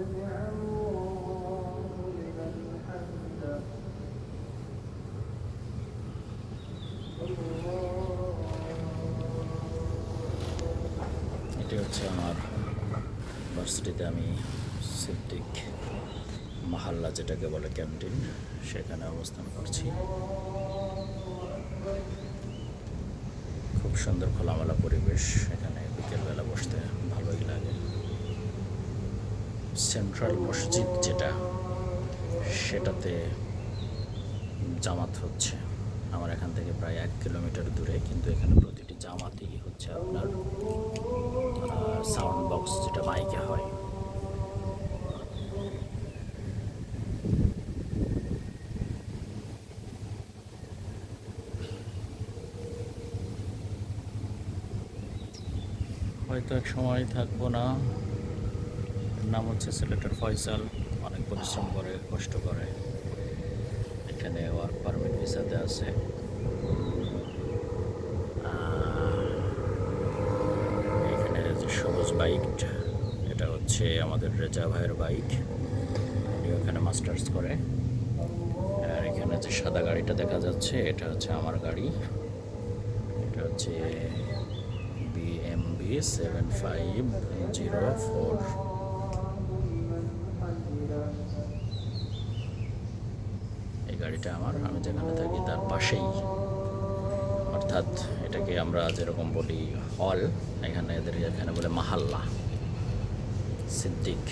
এটি হচ্ছে আমার ভার্সিটিতে আমি সিদ্দিক মাহাল্লা যেটাকে বলে ক্যান্টিন, সেখানে অবস্থান করছি। খুব সুন্দর খোলামেলা পরিবেশ, এখানে বিকেলবেলা বসতে ভালোই লাগে। সেন্ট্রাল মসজিদ যেটা, সেটাতে জামাত হচ্ছে আমার এখান থেকে প্রায় 1 কিলোমিটার দূরে, কিন্তু এখানে প্রতিটি জামাতই হচ্ছে আপনার সাউন্ড বক্স যেটা মাইকে হয়। হয়তো এক সময় থাকবো না। নাম হচ্ছে সিলেটের ফয়সাল, অনেক পরিশ্রম করে, কষ্ট করে, এখানে ওয়ার্ক পারমিট ভিসাতে আছে। এখানে যে সবুজ বাইকটা, এটা হচ্ছে আমাদের রেজা ভাইয়ের বাইক, উনি ওখানে মাস্টার্স করে। আর এখানে যে সাদা গাড়িটা দেখা যাচ্ছে, এটা হচ্ছে আমার গাড়ি। এটা হচ্ছে BMB 7504। এই গাড়িটা আমার, আমি যেখানে থাকি তার পাশেই, অর্থাৎ এটাকে আমরা যেরকম বলি হল, এখানে এদের এখানে বলে মাহাল্লা সিদ্দিক।